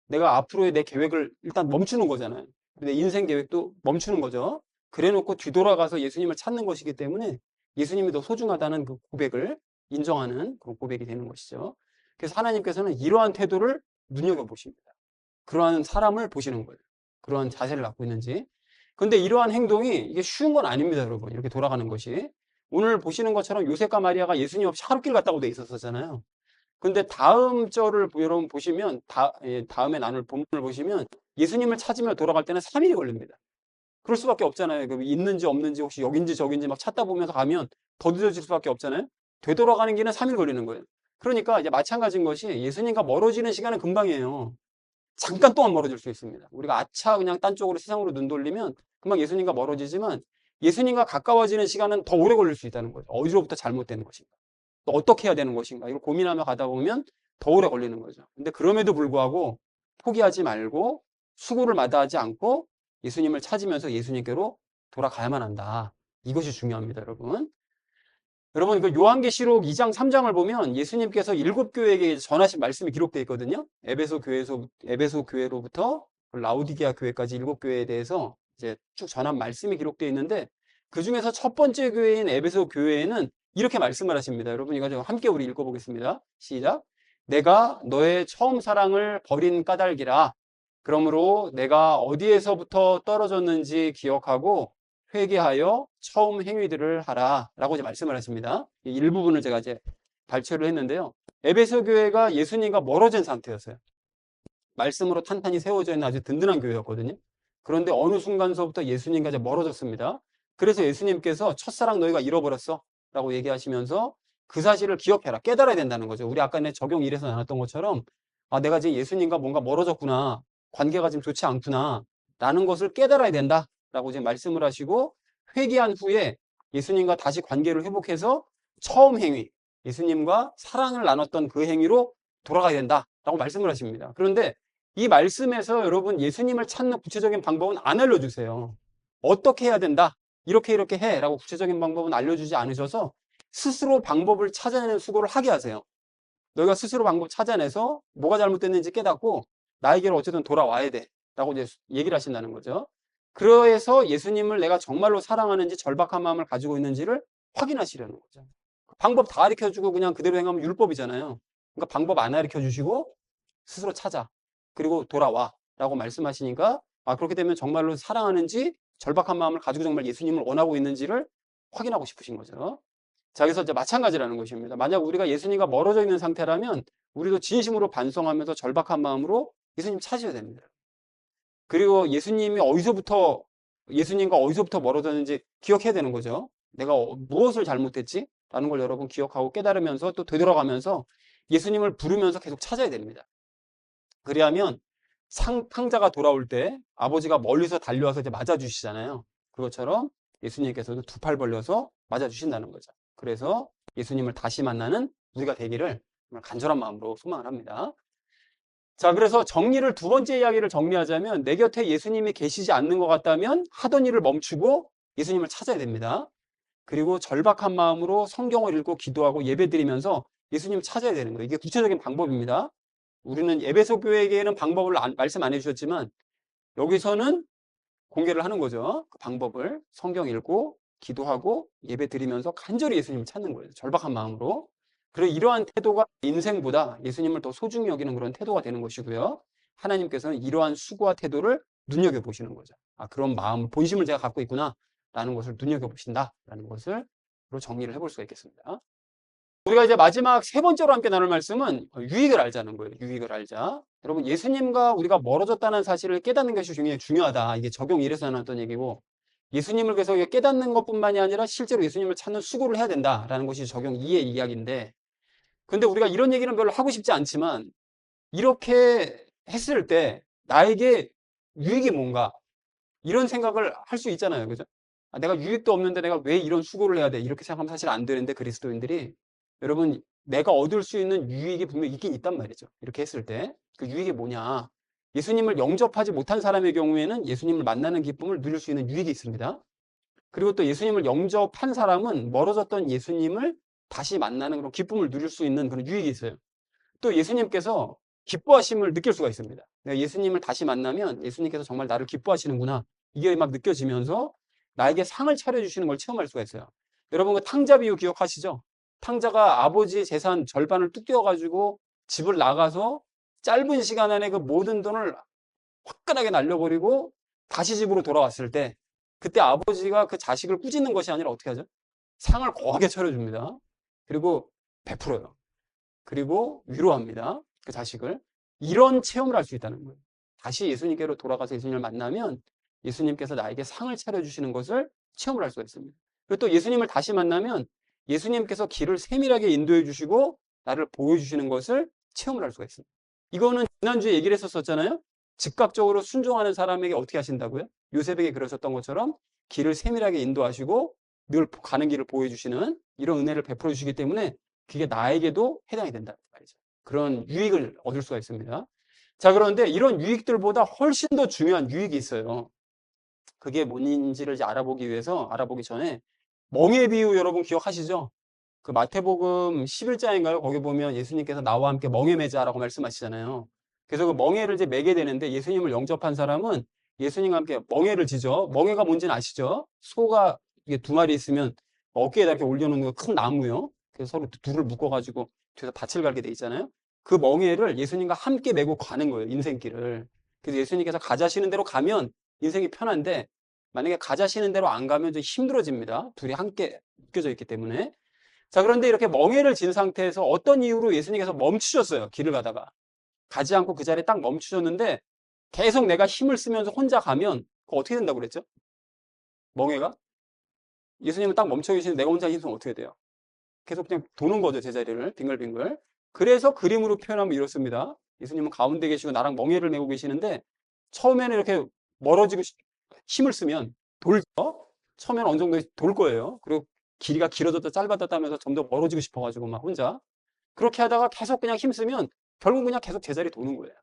내가 앞으로의 내 계획을 일단 멈추는 거잖아요. 내 인생 계획도 멈추는 거죠. 그래 놓고 뒤돌아가서 예수님을 찾는 것이기 때문에 예수님이 더 소중하다는 그 고백을 인정하는 그런 고백이 되는 것이죠. 그래서 하나님께서는 이러한 태도를 눈여겨보십니다. 그러한 사람을 보시는 거예요. 그러한 자세를 갖고 있는지. 근데 이러한 행동이 이게 쉬운 건 아닙니다, 여러분. 이렇게 돌아가는 것이. 오늘 보시는 것처럼 요셉과 마리아가 예수님 없이 하룻길 갔다고 돼 있었잖아요. 근데 다음 절을 여러분 보시면, 다음에 나눌 본문을 보시면 예수님을 찾으며 돌아갈 때는 3일이 걸립니다. 그럴 수밖에 없잖아요. 있는지 없는지 혹시 여긴지 저긴지 막 찾다 보면서 가면 더 늦어질 수밖에 없잖아요. 되돌아가는 길은 3일 걸리는 거예요. 그러니까 이제 마찬가지인 것이 예수님과 멀어지는 시간은 금방이에요. 잠깐 동안 멀어질 수 있습니다. 우리가 아차 그냥 딴 쪽으로 세상으로 눈 돌리면 금방 예수님과 멀어지지만 예수님과 가까워지는 시간은 더 오래 걸릴 수 있다는 거죠. 어디로부터 잘못되는 것인가? 또 어떻게 해야 되는 것인가? 이걸 고민하며 가다 보면 더 오래 걸리는 거죠. 근데 그럼에도 불구하고 포기하지 말고 수고를 마다하지 않고 예수님을 찾으면서 예수님께로 돌아가야만 한다. 이것이 중요합니다, 여러분. 여러분, 그 요한계시록 2장, 3장을 보면 예수님께서 7교회에게 전하신 말씀이 기록되어 있거든요. 에베소 교회로부터 라우디게아 교회까지 7교회에 대해서 이제 쭉 전한 말씀이 기록되어 있는데 그 중에서 첫 번째 교회인 에베소 교회에는 이렇게 말씀을 하십니다. 여러분, 이거 좀 함께 우리 읽어보겠습니다. 시작. 내가 너의 처음 사랑을 버린 까닭이라. 그러므로 내가 어디에서부터 떨어졌는지 기억하고 회개하여 처음 행위들을 하라 라고 이제 말씀을 하십니다. 이 일부분을 제가 이제 발췌를 했는데요. 에베소 교회가 예수님과 멀어진 상태였어요. 말씀으로 탄탄히 세워져 있는 아주 든든한 교회였거든요. 그런데 어느 순간서부터 예수님과 이제 멀어졌습니다. 그래서 예수님께서 첫사랑 너희가 잃어버렸어 라고 얘기하시면서 그 사실을 기억해라, 깨달아야 된다는 거죠. 우리 아까 내 적용 1에서 나눴던 것처럼 내가 지금 예수님과 뭔가 멀어졌구나, 관계가 지금 좋지 않구나 라는 것을 깨달아야 된다 라고 이제 말씀을 하시고 회개한 후에 예수님과 다시 관계를 회복해서 처음 행위, 예수님과 사랑을 나눴던 그 행위로 돌아가야 된다라고 말씀을 하십니다. 그런데 이 말씀에서 여러분 예수님을 찾는 구체적인 방법은 안 알려주세요. 어떻게 해야 된다? 이렇게 이렇게 해라고 구체적인 방법은 알려주지 않으셔서 스스로 방법을 찾아내는 수고를 하게 하세요. 너희가 스스로 방법 찾아내서 뭐가 잘못됐는지 깨닫고 나에게로 어쨌든 돌아와야 돼 라고 이제 얘기를 하신다는 거죠. 그래서 예수님을 내가 정말로 사랑하는지 절박한 마음을 가지고 있는지를 확인하시려는 거죠. 방법 다 가르쳐주고 그냥 그대로 행하면 율법이잖아요. 그러니까 방법 안 가르쳐주시고 스스로 찾아. 그리고 돌아와. 라고 말씀하시니까 그렇게 되면 정말로 사랑하는지 절박한 마음을 가지고 정말 예수님을 원하고 있는지를 확인하고 싶으신 거죠. 자, 그래서 이제 마찬가지라는 것입니다. 만약 우리가 예수님과 멀어져 있는 상태라면 우리도 진심으로 반성하면서 절박한 마음으로 예수님 찾으셔야 됩니다. 그리고 예수님과 어디서부터 멀어졌는지 기억해야 되는 거죠. 내가 무엇을 잘못했지? 라는 걸 여러분 기억하고 깨달으면서 또 되돌아가면서 예수님을 부르면서 계속 찾아야 됩니다. 그래야면 탕자가 돌아올 때 아버지가 멀리서 달려와서 이제 맞아주시잖아요. 그것처럼 예수님께서도 두 팔 벌려서 맞아주신다는 거죠. 그래서 예수님을 다시 만나는 우리가 되기를 간절한 마음으로 소망을 합니다. 자, 그래서 정리를 두 번째 이야기를 정리하자면 내 곁에 예수님이 계시지 않는 것 같다면 하던 일을 멈추고 예수님을 찾아야 됩니다. 그리고 절박한 마음으로 성경을 읽고 기도하고 예배드리면서 예수님을 찾아야 되는 거예요. 이게 구체적인 방법입니다. 우리는 에베소 교회에게는 방법을 말씀 안 해주셨지만 여기서는 공개를 하는 거죠. 그 방법을 성경 읽고 기도하고 예배드리면서 간절히 예수님을 찾는 거예요. 절박한 마음으로. 그리고 이러한 태도가 인생보다 예수님을 더 소중히 여기는 그런 태도가 되는 것이고요. 하나님께서는 이러한 수고와 태도를 눈여겨보시는 거죠. 그런 마음, 본심을 제가 갖고 있구나 라는 것을 눈여겨보신다 라는 것을 정리를 해볼 수가 있겠습니다. 우리가 이제 마지막 세 번째로 함께 나눌 말씀은 유익을 알자는 거예요. 유익을 알자. 여러분, 예수님과 우리가 멀어졌다는 사실을 깨닫는 것이 굉장히 중요하다. 이게 적용 1에서 나왔던 얘기고, 예수님을 계속 깨닫는 것뿐만이 아니라 실제로 예수님을 찾는 수고를 해야 된다라는 것이 적용 2의 이야기인데, 근데 우리가 이런 얘기는 별로 하고 싶지 않지만 이렇게 했을 때 나에게 유익이 뭔가 이런 생각을 할 수 있잖아요. 그죠? 내가 유익도 없는데 내가 왜 이런 수고를 해야 돼? 이렇게 생각하면 사실 안 되는데 그리스도인들이 여러분 내가 얻을 수 있는 유익이 분명히 있긴 있단 말이죠. 이렇게 했을 때 그 유익이 뭐냐? 예수님을 영접하지 못한 사람의 경우에는 예수님을 만나는 기쁨을 누릴 수 있는 유익이 있습니다. 그리고 또 예수님을 영접한 사람은 멀어졌던 예수님을 다시 만나는 그런 기쁨을 누릴 수 있는 그런 유익이 있어요. 또 예수님께서 기뻐하심을 느낄 수가 있습니다. 내가 예수님을 다시 만나면 예수님께서 정말 나를 기뻐하시는구나. 이게 막 느껴지면서 나에게 상을 차려주시는 걸 체험할 수가 있어요. 여러분 그 탕자 비유 기억하시죠? 탕자가 아버지 재산 절반을 뚝 떼어가지고 집을 나가서 짧은 시간 안에 그 모든 돈을 화끈하게 날려버리고 다시 집으로 돌아왔을 때 그때 아버지가 그 자식을 꾸짖는 것이 아니라 어떻게 하죠? 상을 거하게 차려줍니다. 그리고 베풀어요. 그리고 위로합니다. 그 자식을. 이런 체험을 할 수 있다는 거예요. 다시 예수님께로 돌아가서 예수님을 만나면 예수님께서 나에게 상을 차려주시는 것을 체험을 할 수가 있습니다. 그리고 또 예수님을 다시 만나면 예수님께서 길을 세밀하게 인도해 주시고 나를 보여주시는 것을 체험을 할 수가 있습니다. 이거는 지난주에 얘기를 했었잖아요. 즉각적으로 순종하는 사람에게 어떻게 하신다고요? 요셉에게 그러셨던 것처럼 길을 세밀하게 인도하시고 늘 가는 길을 보여주시는 이런 은혜를 베풀어 주시기 때문에 그게 나에게도 해당이 된다는 말이죠. 그런 유익을 얻을 수가 있습니다. 자, 그런데 이런 유익들보다 훨씬 더 중요한 유익이 있어요. 그게 뭔지를 이제 알아보기 전에 멍에 비유 여러분 기억하시죠? 그 마태복음 11장인가요? 거기 보면 예수님께서 나와 함께 멍에 매자라고 말씀하시잖아요. 그래서 그 멍에를 이제 매게 되는데 예수님을 영접한 사람은 예수님과 함께 멍에를 지죠. 멍에가 뭔지는 아시죠? 소가 이게 두 마리 있으면 어깨에다 이렇게 올려놓는 큰 나무요. 그래서 서로 둘을 묶어가지고 뒤에서 밭을 갈게 돼 있잖아요. 그 멍에를 예수님과 함께 메고 가는 거예요. 인생길을. 그래서 예수님께서 가자시는 대로 가면 인생이 편한데 만약에 가자시는 대로 안 가면 좀 힘들어집니다. 둘이 함께 묶여져 있기 때문에. 자, 그런데 이렇게 멍에를 진 상태에서 어떤 이유로 예수님께서 멈추셨어요. 길을 가다가. 가지 않고 그 자리에 딱 멈추셨는데 계속 내가 힘을 쓰면서 혼자 가면 그거 어떻게 된다고 그랬죠? 멍에가? 예수님은 딱 멈춰 계시는데 내가 혼자 힘쓰면 어떻게 돼요? 계속 그냥 도는 거죠. 제자리를 빙글빙글. 그래서 그림으로 표현하면 이렇습니다. 예수님은 가운데 계시고 나랑 멍에를 메고 계시는데 처음에는 이렇게 멀어지고 힘을 쓰면 돌죠. 처음에는 어느 정도 돌 거예요. 그리고 길이가 길어졌다 짧아졌다 하면서 좀 더 멀어지고 싶어가지고 막 혼자 그렇게 하다가 계속 그냥 힘쓰면 결국 그냥 계속 제자리 도는 거예요.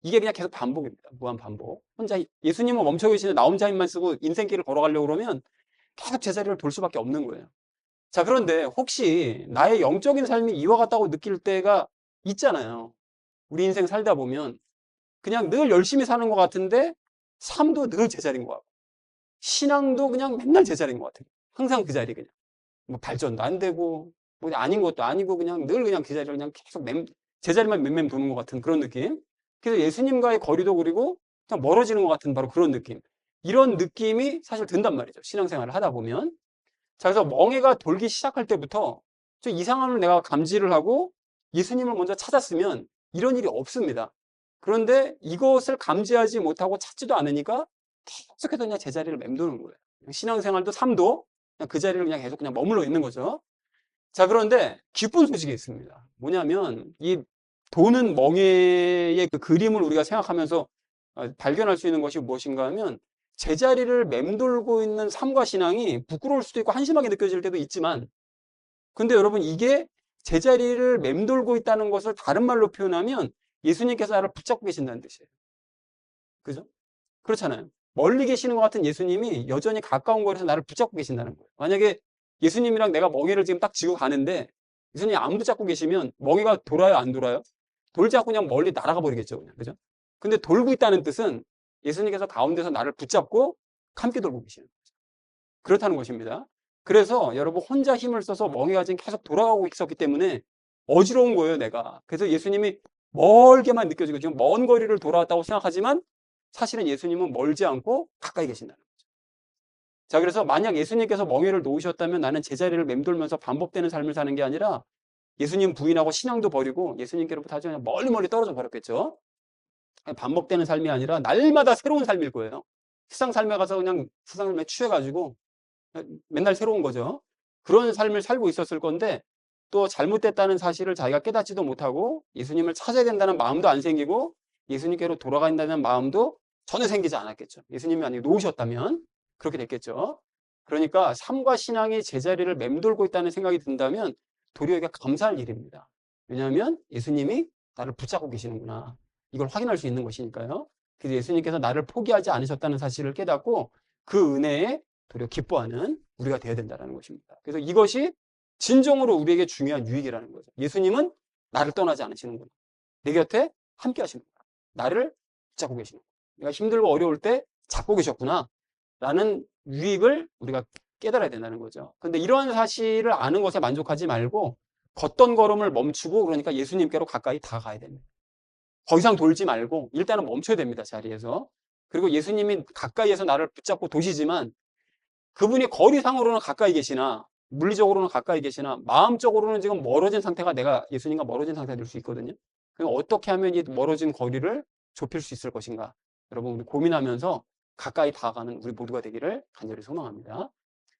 이게 그냥 계속 반복입니다. 무한 반복. 혼자 예수님은 멈춰 계시는데 나 혼자 힘만 쓰고 인생길을 걸어가려고 그러면 계속 제자리를 돌 수밖에 없는 거예요. 자, 그런데 혹시 나의 영적인 삶이 이와 같다고 느낄 때가 있잖아요. 우리 인생 살다 보면 그냥 늘 열심히 사는 것 같은데 삶도 늘 제자리인 것 같고 신앙도 그냥 맨날 제자리인 것 같아요. 항상 그 자리 그냥. 뭐 발전도 안 되고 뭐 아닌 것도 아니고 그냥 늘 그냥 그 자리를 그냥 계속 제자리만 맴맴 도는 것 같은 그런 느낌. 그래서 예수님과의 거리도 그리고 그냥 멀어지는 것 같은 바로 그런 느낌. 이런 느낌이 사실 든단 말이죠. 신앙생활을 하다 보면. 자, 그래서 멍해가 돌기 시작할 때부터 좀 이상함을 내가 감지를 하고 예수님을 먼저 찾았으면 이런 일이 없습니다. 그런데 이것을 감지하지 못하고 찾지도 않으니까 계속해서 그냥 제자리를 맴도는 거예요. 신앙생활도 삶도 그냥 그 자리를 그냥 계속 그냥 머물러 있는 거죠. 자, 그런데 기쁜 소식이 있습니다. 뭐냐면 이 도는 멍에의 그 그림을 우리가 생각하면서 발견할 수 있는 것이 무엇인가 하면 제자리를 맴돌고 있는 삶과 신앙이 부끄러울 수도 있고 한심하게 느껴질 때도 있지만 근데 여러분 이게 제자리를 맴돌고 있다는 것을 다른 말로 표현하면 예수님께서 나를 붙잡고 계신다는 뜻이에요. 그죠? 그렇잖아요. 멀리 계시는 것 같은 예수님이 여전히 가까운 거리에서 나를 붙잡고 계신다는 거예요. 만약에 예수님이랑 내가 멍에를 지금 딱 쥐고 가는데 예수님이 안 붙잡고 계시면 멍에가 돌아요, 안 돌아요? 돌지 않고 그냥 멀리 날아가 버리겠죠, 그냥. 그죠? 근데 돌고 있다는 뜻은 예수님께서 가운데서 나를 붙잡고 함께 돌고 계시는 거죠. 그렇다는 것입니다. 그래서 여러분 혼자 힘을 써서 멍에가 지금 계속 돌아가고 있었기 때문에 어지러운 거예요, 내가. 그래서 예수님이 멀게만 느껴지고 지금 먼 거리를 돌아왔다고 생각하지만 사실은 예수님은 멀지 않고 가까이 계신다는 거죠. 자, 그래서 만약 예수님께서 멍에를 놓으셨다면 나는 제자리를 맴돌면서 반복되는 삶을 사는 게 아니라 예수님 부인하고 신앙도 버리고 예수님께로부터 아주 그냥 멀리 떨어져 버렸겠죠. 반복되는 삶이 아니라 날마다 새로운 삶일 거예요. 세상 삶에 가서 그냥 세상 삶에 취해가지고 맨날 새로운 거죠. 그런 삶을 살고 있었을 건데 또 잘못됐다는 사실을 자기가 깨닫지도 못하고 예수님을 찾아야 된다는 마음도 안 생기고 예수님께로 돌아간다는 마음도 전혀 생기지 않았겠죠. 예수님이 만약에 놓으셨다면 그렇게 됐겠죠. 그러니까 삶과 신앙이 제자리를 맴돌고 있다는 생각이 든다면 도리어 이게 감사할 일입니다. 왜냐하면 예수님이 나를 붙잡고 계시는구나. 이걸 확인할 수 있는 것이니까요. 그래서 예수님께서 나를 포기하지 않으셨다는 사실을 깨닫고 그 은혜에 도리어 기뻐하는 우리가 되어야 된다는 것입니다. 그래서 이것이 진정으로 우리에게 중요한 유익이라는 거죠. 예수님은 나를 떠나지 않으시는구나. 내 곁에 함께 하시는구나. 나를 붙잡고 계시는구나. 내가 힘들고 어려울 때 잡고 계셨구나. 라는 유익을 우리가 깨달아야 된다는 거죠. 근데 이러한 사실을 아는 것에 만족하지 말고 걷던 걸음을 멈추고 그러니까 예수님께로 가까이 다가가야 됩니다. 더 이상 돌지 말고 일단은 멈춰야 됩니다. 자리에서. 그리고 예수님이 가까이에서 나를 붙잡고 도시지만 그분이 거리상으로는 가까이 계시나 물리적으로는 가까이 계시나 마음적으로는 지금 멀어진 상태가 내가 예수님과 멀어진 상태가 될 수 있거든요. 그럼 어떻게 하면 이 멀어진 거리를 좁힐 수 있을 것인가? 여러분 우리 고민하면서 가까이 다가가는 우리 모두가 되기를 간절히 소망합니다.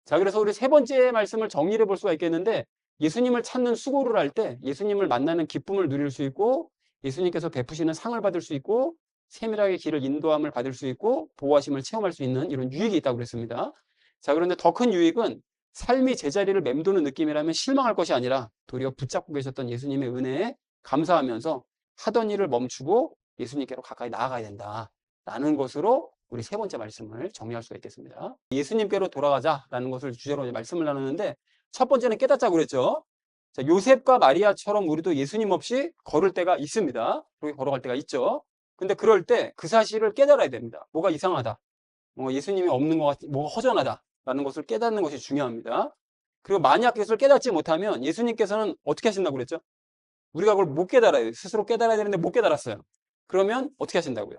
자, 그래서 우리 세 번째 말씀을 정리해 볼 수가 있겠는데 예수님을 찾는 수고를 할 때 예수님을 만나는 기쁨을 누릴 수 있고 예수님께서 베푸시는 상을 받을 수 있고 세밀하게 길을 인도함을 받을 수 있고 보호하심을 체험할 수 있는 이런 유익이 있다고 그랬습니다. 자, 그런데 더 큰 유익은 삶이 제자리를 맴도는 느낌이라면 실망할 것이 아니라 도리어 붙잡고 계셨던 예수님의 은혜에 감사하면서 하던 일을 멈추고 예수님께로 가까이 나아가야 된다라는 것으로 우리 세 번째 말씀을 정리할 수가 있겠습니다. 예수님께로 돌아가자라는 것을 주제로 말씀을 나누는데 첫 번째는 깨닫자고 그랬죠. 자, 요셉과 마리아처럼 우리도 예수님 없이 걸을 때가 있습니다. 그렇게 걸어갈 때가 있죠. 근데 그럴 때 그 사실을 깨달아야 됩니다. 뭐가 이상하다. 뭔가 예수님이 없는 것 같, 뭐가 허전하다라는 것을 깨닫는 것이 중요합니다. 그리고 만약 그것을 깨닫지 못하면 예수님께서는 어떻게 하신다고 그랬죠? 우리가 그걸 못 깨달아요. 스스로 깨달아야 되는데 못 깨달았어요. 그러면 어떻게 하신다고요?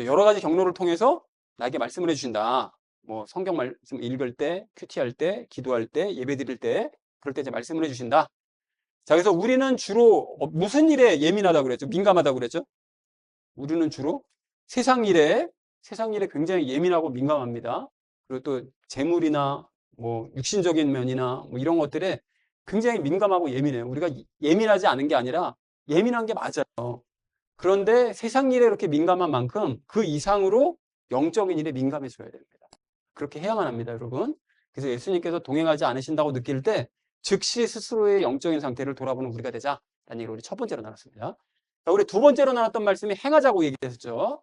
여러 가지 경로를 통해서 나에게 말씀을 해주신다. 뭐 성경 말씀 읽을 때, 큐티할 때, 기도할 때, 예배 드릴 때, 그럴 때 이제 말씀을 해주신다. 자, 그래서 우리는 주로 무슨 일에 예민하다고 그랬죠? 민감하다고 그랬죠? 우리는 주로 세상 일에 굉장히 예민하고 민감합니다. 그리고 또 재물이나 뭐 육신적인 면이나 뭐 이런 것들에 굉장히 민감하고 예민해요. 우리가 예민하지 않은 게 아니라 예민한 게 맞아요. 그런데 세상 일에 이렇게 민감한 만큼 그 이상으로 영적인 일에 민감해져야 됩니다. 그렇게 해야만 합니다, 여러분. 그래서 예수님께서 동행하지 않으신다고 느낄 때 즉시 스스로의 영적인 상태를 돌아보는 우리가 되자라는 얘기를 우리 첫 번째로 나눴습니다. 자, 우리 두 번째로 나눴던 말씀이 행하자고 얘기했었죠.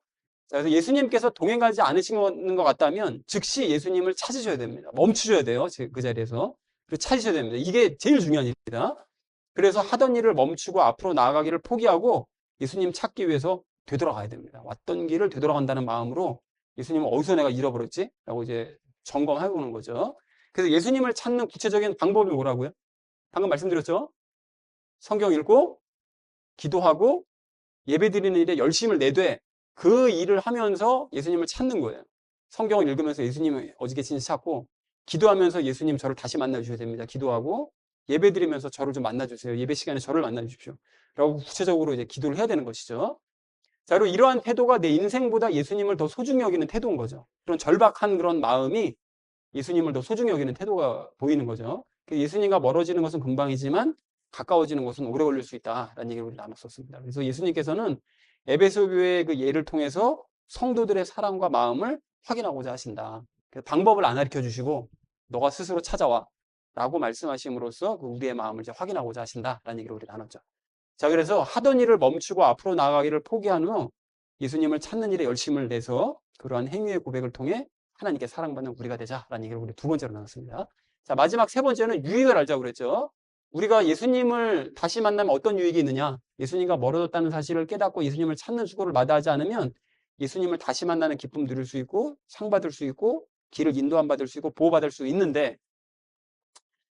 자, 그래서 예수님께서 동행하지 않으시는 것 같다면 즉시 예수님을 찾으셔야 됩니다. 멈추셔야 돼요. 그 자리에서. 그리고 찾으셔야 됩니다. 이게 제일 중요한 일입니다. 그래서 하던 일을 멈추고 앞으로 나아가기를 포기하고 예수님 찾기 위해서 되돌아가야 됩니다. 왔던 길을 되돌아간다는 마음으로 예수님은 어디서 내가 잃어버렸지? 라고 이제 점검해 보는 거죠. 그래서 예수님을 찾는 구체적인 방법이 뭐라고요? 방금 말씀드렸죠? 성경 읽고 기도하고 예배드리는 일에 열심을 내되 그 일을 하면서 예수님을 찾는 거예요. 성경을 읽으면서 예수님이 어디 계신지 찾고 기도하면서 예수님 저를 다시 만나주셔야 됩니다. 기도하고 예배드리면서 저를 좀 만나주세요. 예배 시간에 저를 만나주십시오. 라고 구체적으로 이제 기도를 해야 되는 것이죠. 자, 그리고 이러한 태도가 내 인생보다 예수님을 더 소중히 여기는 태도인 거죠. 그런 절박한 그런 마음이 예수님을 더 소중히 여기는 태도가 보이는 거죠. 예수님과 멀어지는 것은 금방이지만 가까워지는 것은 오래 걸릴 수 있다라는 얘기를 우리 나눴었습니다. 그래서 예수님께서는 에베소 교회의 그 예를 통해서 성도들의 사랑과 마음을 확인하고자 하신다. 방법을 안 가르쳐 주시고 너가 스스로 찾아와 라고 말씀하심으로써 그 우리의 마음을 이제 확인하고자 하신다라는 얘기를 우리 나눴죠. 자, 그래서 하던 일을 멈추고 앞으로 나아가기를 포기한 후 예수님을 찾는 일에 열심을 내서 그러한 행위의 고백을 통해 하나님께 사랑받는 우리가 되자라는 얘기를 우리 두 번째로 나눴습니다. 자, 마지막 세 번째는 유익을 알자고 그랬죠. 우리가 예수님을 다시 만나면 어떤 유익이 있느냐? 예수님과 멀어졌다는 사실을 깨닫고 예수님을 찾는 수고를 마다하지 않으면 예수님을 다시 만나는 기쁨 누릴 수 있고 상 받을 수 있고 길을 인도함 받을 수 있고 보호받을 수 있는데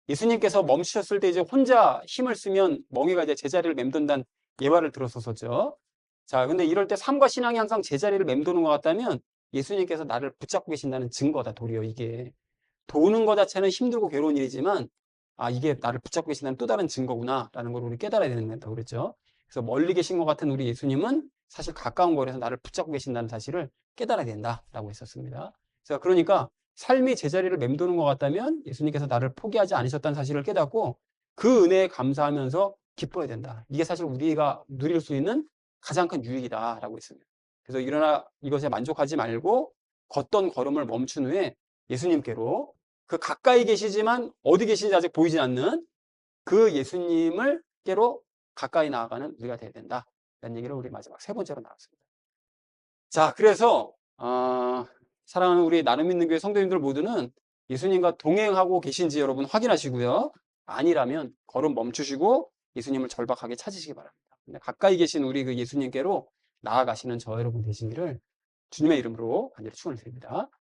예수님께서 멈추셨을 때 이제 혼자 힘을 쓰면 멍에가 이제 제자리를 맴돈다는 예화를 들었었죠. 자, 근데 이럴 때 삶과 신앙이 항상 제자리를 맴도는 것 같다면 예수님께서 나를 붙잡고 계신다는 증거다, 도리어 이게. 도는 것 자체는 힘들고 괴로운 일이지만 아, 이게 나를 붙잡고 계신다는 또 다른 증거구나 라는 걸 우리 깨달아야 된다고 그랬죠. 그래서 멀리 계신 것 같은 우리 예수님은 사실 가까운 거리에서 나를 붙잡고 계신다는 사실을 깨달아야 된다라고 했었습니다. 그러니까 삶이 제자리를 맴도는 것 같다면 예수님께서 나를 포기하지 않으셨다는 사실을 깨닫고 그 은혜에 감사하면서 기뻐야 된다. 이게 사실 우리가 누릴 수 있는 가장 큰 유익이다라고 했습니다. 그래서 일어나 이것에 만족하지 말고 걷던 걸음을 멈춘 후에 예수님께로 그 가까이 계시지만 어디 계신지 아직 보이지 않는 그 예수님을 깨로 가까이 나아가는 우리가 되어야 된다. 라는 얘기를 우리 마지막 세 번째로 나왔습니다. 자, 그래서 사랑하는 우리 나눔 있는 교회 성도님들 모두는 예수님과 동행하고 계신지 여러분 확인하시고요. 아니라면 걸음 멈추시고 예수님을 절박하게 찾으시기 바랍니다. 가까이 계신 우리 그 예수님께로 나아가시는 저 여러분 되시기를 주님의 이름으로 간절히 축원을 드립니다.